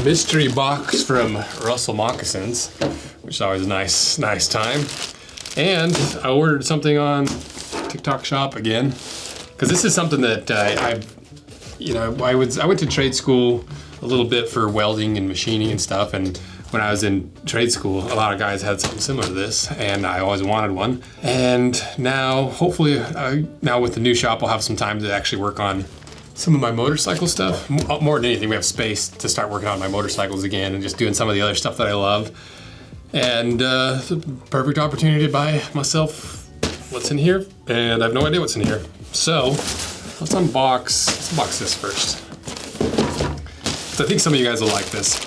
mystery box from Russell Moccasins, which is always a nice time. And I ordered something on TikTok Shop again, because this is something that I went to trade school a little bit for welding and machining and stuff, and when I was in trade school, a lot of guys had something similar to this, and I always wanted one. And now, hopefully, now with the new shop, I'll have some time to actually work on some of my motorcycle stuff. More than anything, we have space to start working on my motorcycles again and just doing some of the other stuff that I love. And it's a perfect opportunity to buy myself what's in here, and I have no idea what's in here. So let's unbox this first. So I think some of you guys will like this.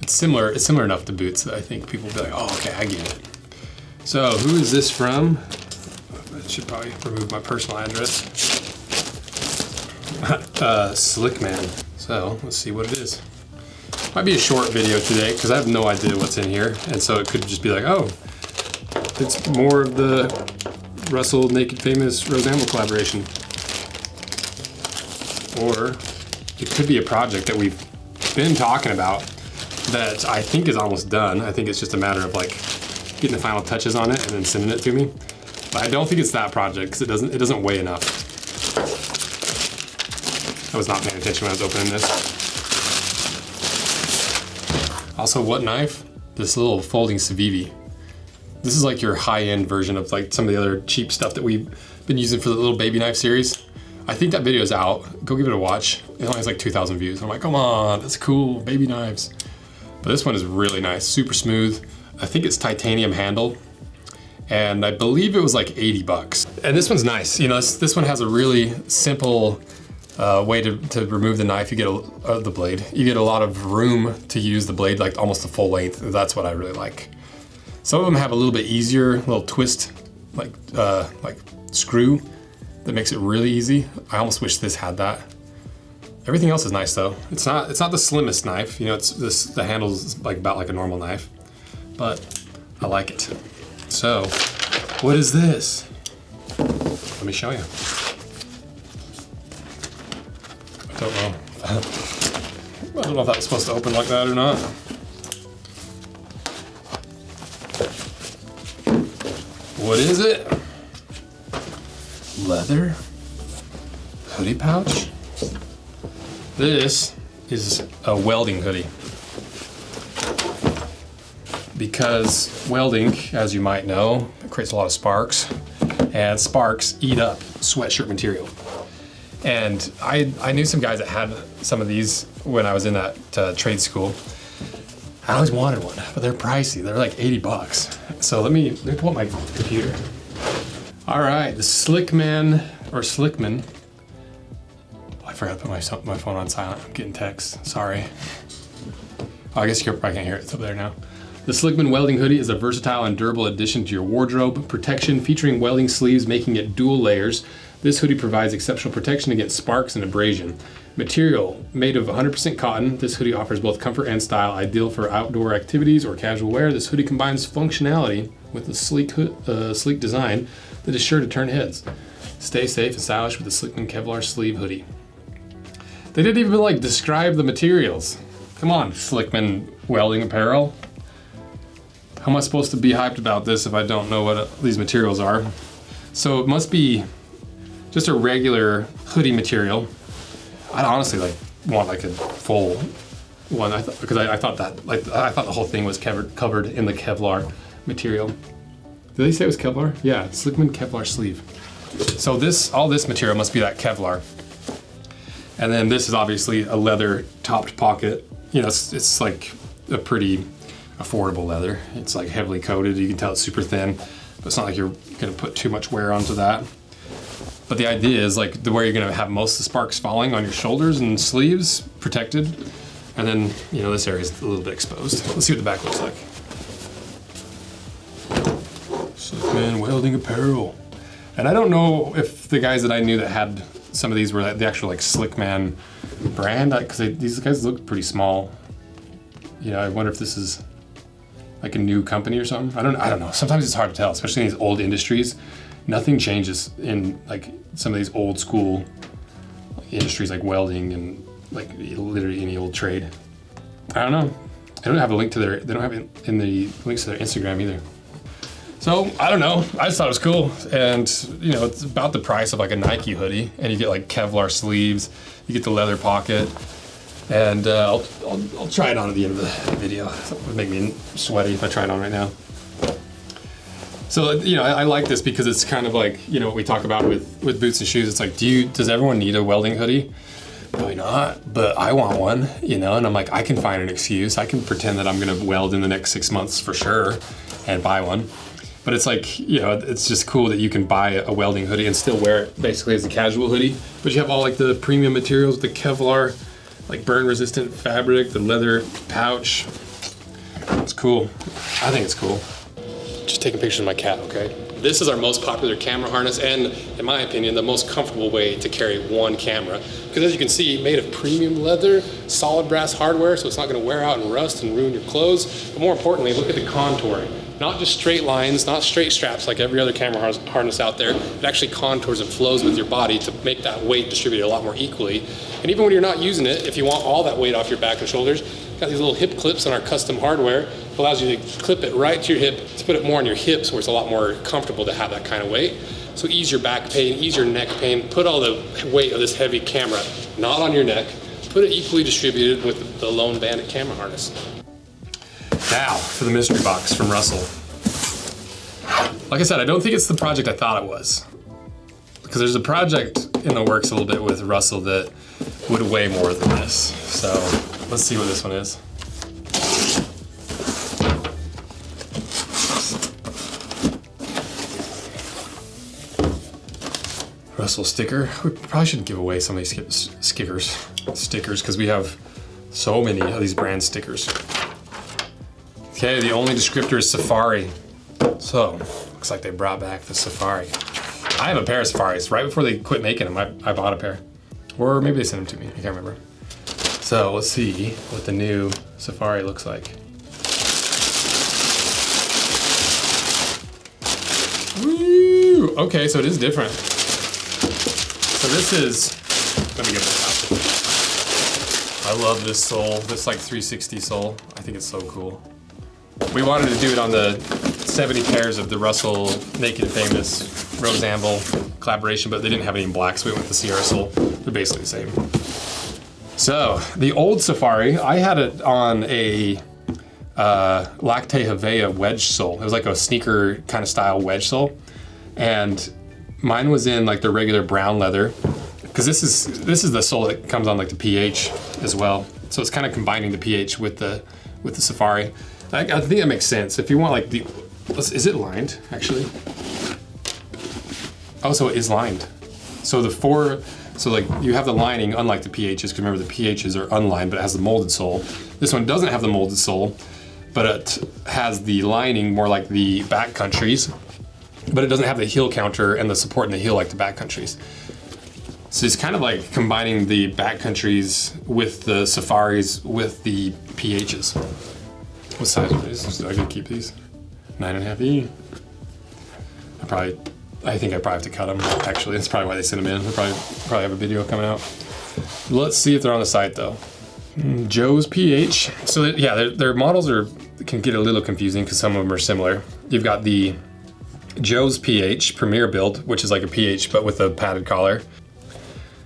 It's similar enough to boots that I think people will be like, oh, okay, I get it. So who is this from? I should probably remove my personal address. Slickman. So let's see what it is. Might be a short video today because I have no idea what's in here, and so it could just be like, oh, it's more of the Russell Naked Famous Rose Anvil collaboration. Or it could be a project that we've been talking about that I think is almost done. I think it's just a matter of like getting the final touches on it and then sending it to me. But I don't think it's that project because it doesn't weigh enough. I was not paying attention when I was opening this. Also, what knife? This little folding Civivi. This is like your high-end version of like some of the other cheap stuff that we've been using for the little baby knife series. I think that video is out. Go give it a watch. It only has like 2,000 views. I'm like, come on, that's cool, baby knives. But this one is really nice, super smooth. I think it's titanium handle, and I believe it was like 80 bucks. And this one's nice. You know, this one has a really simple way to remove the knife. You get the blade. You get a lot of room to use the blade, like almost the full length. That's what I really like. Some of them have a little bit easier, little twist, like screw that makes it really easy. I almost wish this had that. Everything else is nice though. It's not the slimmest knife. You know, the handle's like about like a normal knife, but I like it. So, what is this? Let me show you. I don't know. I don't know if that was supposed to open like that or not. What is it? Leather hoodie pouch. This is a welding hoodie. Because welding, as you might know, creates a lot of sparks, and sparks eat up sweatshirt material. And I knew some guys that had some of these when I was in that trade school. I always wanted one, but they're pricey. They're like 80 bucks. So let me pull up my computer. All right, the Slickman. Oh, I forgot to put my phone on silent. I'm getting texts, sorry. Oh, I guess you probably can't hear it, it's up there now. The Slickman welding hoodie is a versatile and durable addition to your wardrobe. Protection featuring welding sleeves, making it dual layers. This hoodie provides exceptional protection against sparks and abrasion. Material, made of 100% cotton, this hoodie offers both comfort and style, ideal for outdoor activities or casual wear. This hoodie combines functionality with a sleek design that is sure to turn heads. Stay safe and stylish with the Slickman Kevlar sleeve hoodie. They didn't even like describe the materials. Come on, Slickman welding apparel. How am I supposed to be hyped about this if I don't know what these materials are? So it must be just a regular hoodie material. I'd honestly want like a full one. I thought the whole thing was covered in the Kevlar material. Did they say it was Kevlar? Yeah, Slickman Kevlar sleeve. So all this material must be that Kevlar. And then this is obviously a leather topped pocket. You know, it's like a pretty affordable leather. It's like heavily coated. You can tell it's super thin, but it's not like you're gonna put too much wear onto that. But the idea is like where you're gonna have most of the sparks falling on your shoulders and sleeves protected. And then, you know, this area is a little bit exposed. Let's see what the back looks like. Slickman welding apparel. And I don't know if the guys that I knew that had some of these were the actual like Slickman brand, because these guys look pretty small. You know, I wonder if this is like a new company or something. I don't know. Sometimes it's hard to tell, especially in these old industries. Nothing changes in like some of these old school industries like welding and like literally any old trade. I don't know. They don't have a link to their, they don't have it in the links to their Instagram either. So, I don't know, I just thought it was cool. And, you know, it's about the price of like a Nike hoodie, and you get like Kevlar sleeves, you get the leather pocket, and I'll try it on at the end of the video. It would make me sweaty if I try it on right now. So, you know, I like this because it's kind of like, you know, what we talk about with boots and shoes. It's like, does everyone need a welding hoodie? Probably not, but I want one, you know, and I'm like, I can find an excuse. I can pretend that I'm gonna weld in the next 6 months for sure and buy one. But it's like, you know, it's just cool that you can buy a welding hoodie and still wear it basically as a casual hoodie. But you have all like the premium materials, the Kevlar, like burn resistant fabric, the leather pouch. It's cool. I think it's cool. Just taking pictures of my cat, okay? This is our most popular camera harness, and in my opinion, the most comfortable way to carry one camera. Because as you can see, made of premium leather, solid brass hardware, so it's not gonna wear out and rust and ruin your clothes. But more importantly, look at the contouring. Not just straight lines, not straight straps like every other camera harness out there. It actually contours and flows with your body to make that weight distributed a lot more equally. And even when you're not using it, if you want all that weight off your back and shoulders, got these little hip clips on our custom hardware. It allows you to clip it right to your hip, to put it more on your hips where it's a lot more comfortable to have that kind of weight. So ease your back pain, ease your neck pain, put all the weight of this heavy camera not on your neck, put it equally distributed with the Lone Bandit camera harness. Now for the mystery box from Russell. Like I said, I don't think it's the project I thought it was, because there's a project in the works a little bit with Russell that would weigh more than this. So let's see what this one is. Russell sticker. We probably shouldn't give away some of these stickers because we have so many of these brand stickers. Okay, the only descriptor is Safari. So, looks like they brought back the Safari. I have a pair of Safaris. Right before they quit making them, I bought a pair. Or maybe they sent them to me, I can't remember. So, let's see what the new Safari looks like. Woo! Okay, so it is different. So this is, let me get this out. I love this sole, this like 360 sole. I think it's so cool. We wanted to do it on the 70 pairs of the Russell Naked and Famous Rose Anvil collaboration, but they didn't have any in black, so we went with the Sierra sole. They're basically the same. So, the old Safari, I had it on a Lacte Havea wedge sole. It was like a sneaker kind of style wedge sole. And mine was in like the regular brown leather, because this is the sole that comes on like the PH as well. So it's kind of combining the PH with the Safari. I think that makes sense. If you want like the, is it lined actually? Oh, so it is lined. So like you have the lining unlike the PHs, because remember the PHs are unlined, but it has the molded sole. This one doesn't have the molded sole, but it has the lining more like the backcountries, but it doesn't have the heel counter and the support in the heel like the backcountries. So it's kind of like combining the backcountries with the Safaris with the PHs. What size are these? I can keep these. 9.5E. I think I probably have to cut them. Actually, that's probably why they sent them in. They'll probably have a video coming out. Let's see if they're on the site though. Joe's PH. So yeah, their models can get a little confusing because some of them are similar. You've got the Joe's PH Premier build, which is like a PH but with a padded collar.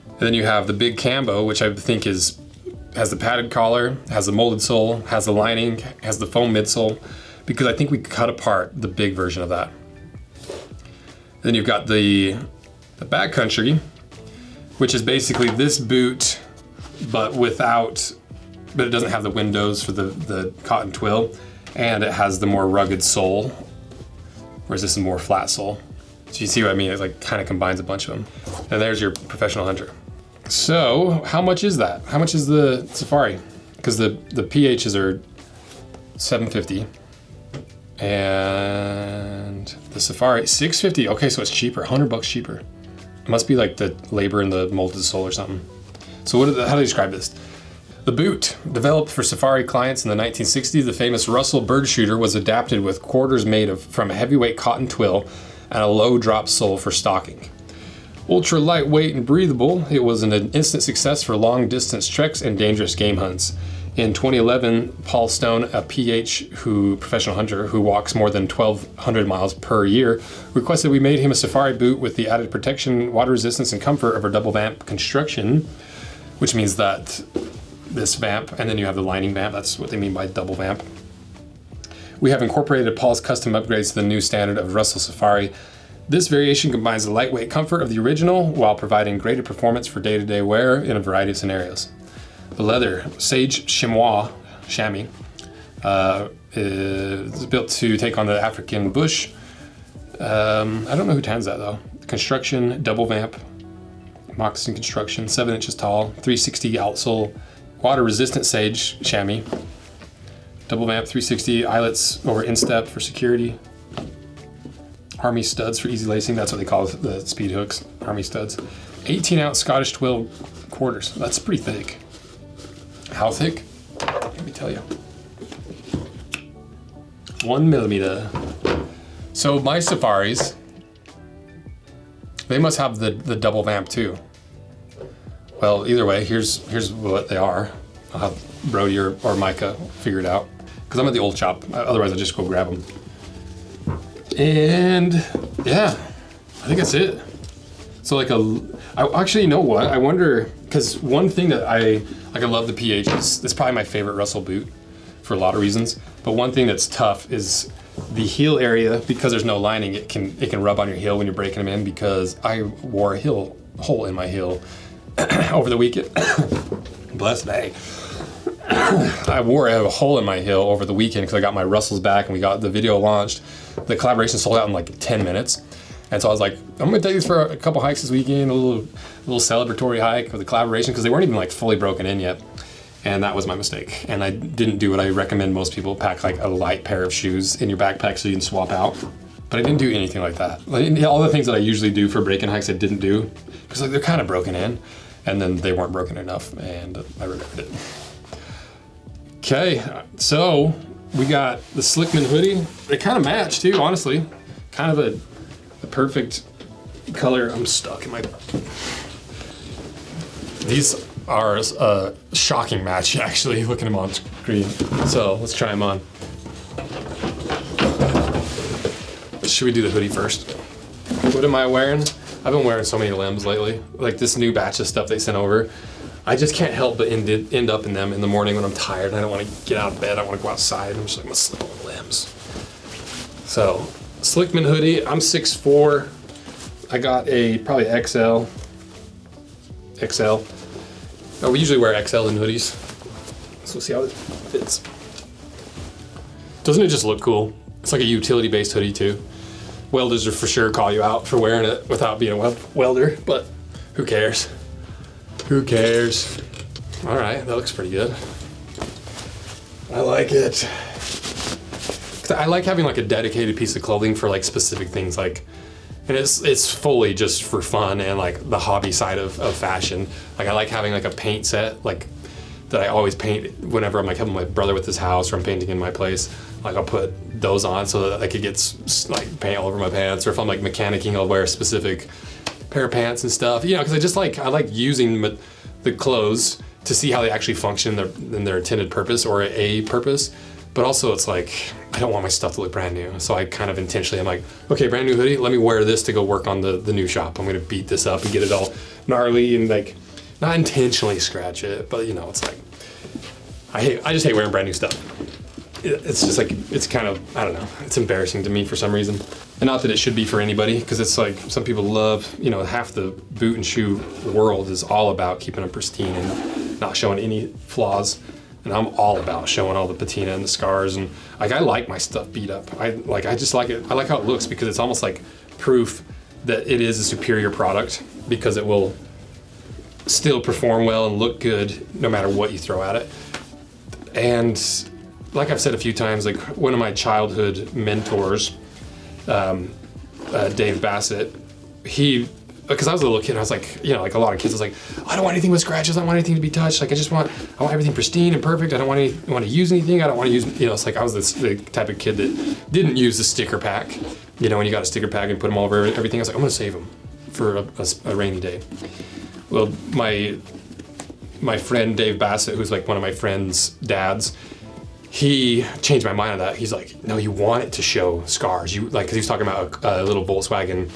And then you have the Big Cambo, which I think has the padded collar, has the molded sole, has the lining, has the foam midsole, because I think we cut apart the big version of that. Then you've got the Backcountry, which is basically this boot, but it doesn't have the windows for the cotton twill, and it has the more rugged sole, whereas this is more flat sole. So you see what I mean? It like kind of combines a bunch of them. And there's your Professional Hunter. So how much is that? How much is the Safari? Because the PHs are $750 and the Safari $650. Okay, so it's cheaper, $100 cheaper. It must be like the labor in the molded sole or something. So how do you describe this? The boot, developed for Safari clients in the 1960s, the famous Russell bird shooter was adapted with quarters made from a heavyweight cotton twill and a low drop sole for stalking. Ultra lightweight and breathable, it was an instant success for long distance treks and dangerous game hunts. In 2011, Paul Stone, a professional hunter who walks more than 1,200 miles per year, requested we made him a safari boot with the added protection, water resistance, and comfort of our double vamp construction, which means that this vamp, and then you have the lining vamp, that's what they mean by double vamp. We have incorporated Paul's custom upgrades to the new standard of Russell Safari. This variation combines the lightweight comfort of the original while providing greater performance for day-to-day wear in a variety of scenarios. The leather, Sage Chamois, chamois, is built to take on the African bush. I don't know who tans that though. Construction, double vamp, moccasin construction, 7 inches tall, 360 outsole, water resistant sage chamois, double vamp 360 eyelets over instep for security, army studs for easy lacing. That's what they call the speed hooks, army studs. 18-ounce Scottish twill quarters. That's pretty thick. How thick? Let me tell you. 1 millimeter. So my safaris, they must have the double vamp too. Well, either way, here's what they are. I'll have Brody or Micah figure it out, because I'm at the old shop. Otherwise, I'll just go grab them. And yeah, I think that's it. So actually, you know what? I wonder, because one thing that I love the PH is, it's probably my favorite Russell boot for a lot of reasons. But one thing that's tough is the heel area, because there's no lining. It can rub on your heel when you're breaking them in, because I wore a hole in my heel over the weekend. Bless me. I wore a hole in my heel over the weekend because I got my Russells back and we got the video launched. The collaboration sold out in like 10 minutes. And so I was like, I'm gonna take these for a couple hikes this weekend, a little celebratory hike with the collaboration, because they weren't even like fully broken in yet. And that was my mistake. And I didn't do what I recommend most people, pack like a light pair of shoes in your backpack so you can swap out. But I didn't do anything like that. Like, all the things that I usually do for break-in hikes I didn't do, because like they're kind of broken in, and then they weren't broken enough, and I regretted it. Okay, so we got the Slickman hoodie. They kind of match too, honestly. Kind of a perfect color. I'm stuck in my... These are a shocking match, actually, looking at them on screen. So let's try them on. Should we do the hoodie first? What am I wearing? I've been wearing so many limbs lately. Like this new batch of stuff they sent over. I just can't help but end up in them in the morning when I'm tired and I don't want to get out of bed. I want to go outside. I'm just like, I'm gonna slip on limbs. So, Slickman hoodie. I'm 6'4". I got a probably XL. Oh, we usually wear XL in hoodies. So let's see how it fits. Doesn't it just look cool? It's like a utility-based hoodie too. Welders are for sure call you out for wearing it without being a welder, but who cares? Who cares? All right, that looks pretty good. I like it. I like having like a dedicated piece of clothing for like specific things, like, and it's fully just for fun and like the hobby side of fashion. Like I like having like a paint set, like that I always paint whenever I'm like helping my brother with his house or I'm painting in my place. Like I'll put those on so that like it gets like paint all over my pants, or if I'm like mechanicking, I'll wear a specific pair of pants and stuff, you know, because I like using the clothes to see how they actually function in their intended purpose or a purpose. But also it's like, I don't want my stuff to look brand new. So I kind of intentionally, I'm like, okay, brand new hoodie, let me wear this to go work on the new shop. I'm gonna beat this up and get it all gnarly and like, not intentionally scratch it, but you know, it's like, I just hate wearing brand new stuff. It's just like, it's kind of, I don't know, it's embarrassing to me for some reason. And not that it should be for anybody, because it's like, some people love, you know, half the boot and shoe world is all about keeping them pristine and not showing any flaws. And I'm all about showing all the patina and the scars, and like I like my stuff beat up. I just like it. I like how it looks because it's almost like proof that it is a superior product, because it will still perform well and look good no matter what you throw at it. And like I've said a few times, like one of my childhood mentors, Dave Bassett, because I was a little kid, and I was like, you know, like a lot of kids, I was like, I don't want anything with scratches. I don't want anything to be touched. Like I want everything pristine and perfect. I don't want to use anything. I don't want to use, you know, it's like I was the type of kid that didn't use the sticker pack. You know, when you got a sticker pack and put them all over everything, I was like, I'm going to save them for a rainy day. Well, my my friend Dave Bassett, who's like one of my friend's dads, he changed my mind on that. He's like, no, you want it to show scars. You like, cause he was talking about a little Volkswagen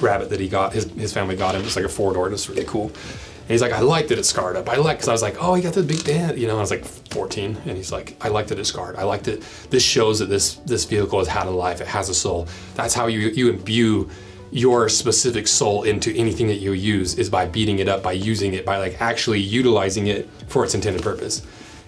Rabbit that he got, his family got him. It's like a 4-door, and it's really cool. And he's like, I liked that it scarred up. Cause I was like, oh, he got the big dent, you know, I was like 14. And he's like, I liked that it scarred. I liked it. This shows that this vehicle has had a life. It has a soul. That's how you imbue your specific soul into anything that you use, is by beating it up, by using it, by like actually utilizing it for its intended purpose.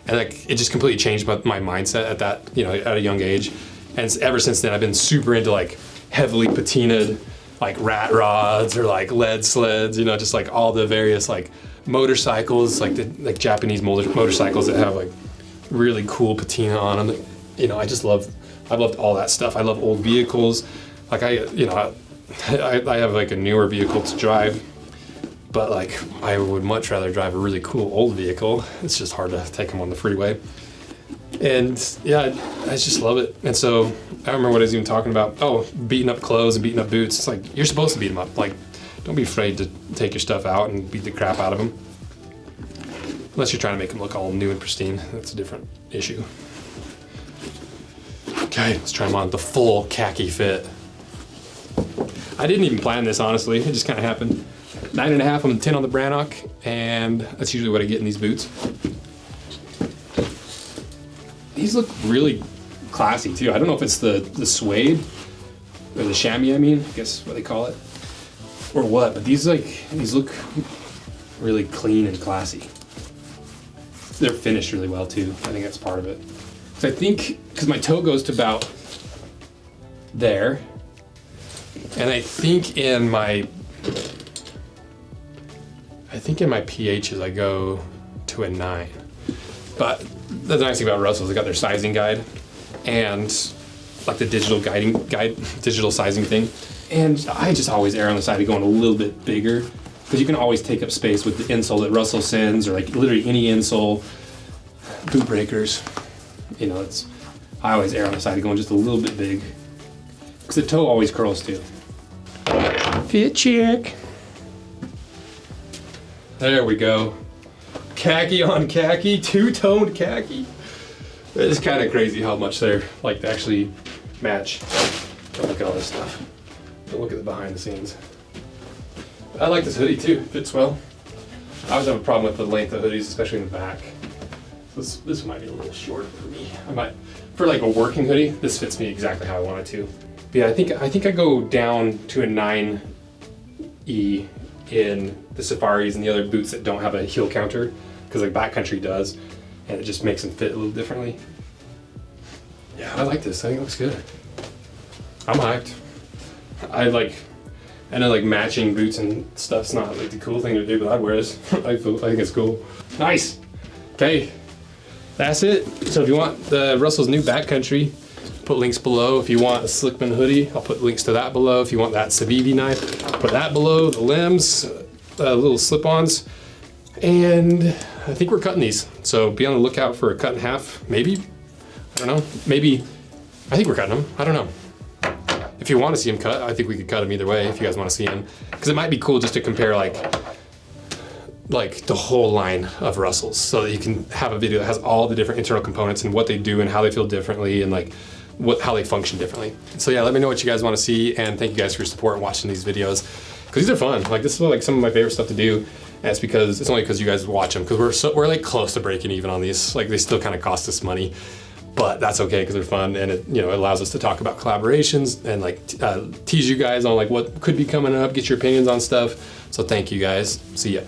And like, it just completely changed my mindset at that, you know, at a young age. And ever since then, I've been super into like heavily patinaed, like rat rods or like lead sleds, you know, just like all the various like motorcycles, like the like Japanese motorcycles that have like really cool patina on them. You know, I've loved all that stuff. I love old vehicles. Like I have like a newer vehicle to drive, but like I would much rather drive a really cool old vehicle. It's just hard to take them on the freeway. And yeah, I just love it. And so I remember what I was even talking about. Oh, beating up clothes and beating up boots. It's like, you're supposed to beat them up. Like, don't be afraid to take your stuff out and beat the crap out of them. Unless you're trying to make them look all new and pristine. That's a different issue. Okay, let's try them on the full khaki fit. I didn't even plan this, honestly. It just kind of happened. 9.5 on the 10 on the Brannock, and that's usually what I get in these boots. These look really classy too. I don't know if it's the suede or the chamois, I guess what they call it, or what, but these look really clean and classy. They're finished really well too. I think that's part of it. So I think, because my toe goes to about there, and I think in my PHs I go to a 9. But the nice thing about Russell's, they got their sizing guide and like the digital sizing thing. And I just always err on the side of going a little bit bigger, because you can always take up space with the insole that Russell sends, or like literally any insole, boot breakers. You know, I always err on the side of going just a little bit big, because the toe always curls too. Fit check. There we go. Khaki on khaki, two-toned khaki. It's kind of crazy how much they're like actually match. Don't look at all this stuff. Don't look at the behind the scenes. I like this hoodie too. Fits well. I always have a problem with the length of hoodies, especially in the back. This might be a little short for me. For like a working hoodie, this fits me exactly how I want it to. But yeah, I think I go down to a 9E in the Safaris and the other boots that don't have a heel counter, because like Backcountry does, and it just makes them fit a little differently. Yeah, I like this. I think it looks good. I'm hyped. I know like matching boots and stuff's not like the cool thing to do, but I'd wear this. I think it's cool. Nice. Okay, that's it. So if you want the Russell's new Backcountry, put links below. If you want a Slickman hoodie, I'll put links to that below. If you want that Civivi knife, put that below. The limbs, little slip-ons, and I think we're cutting these. So be on the lookout for a cut in half. Maybe, I don't know. Maybe, I think we're cutting them. I don't know. If you want to see them cut, I think we could cut them either way if you guys want to see them. Because it might be cool just to compare like the whole line of Russells, so that you can have a video that has all the different internal components and what they do and how they feel differently and like how they function differently. So yeah, let me know what you guys want to see, and thank you guys for your support and watching these videos, because these are fun. Like this is like some of my favorite stuff to do, and it's only because you guys watch them, because we're like close to breaking even on these. Like they still kind of cost us money, but that's okay because they're fun, and it allows us to talk about collaborations and like tease you guys on like what could be coming up, get your opinions on stuff. So thank you guys. See ya.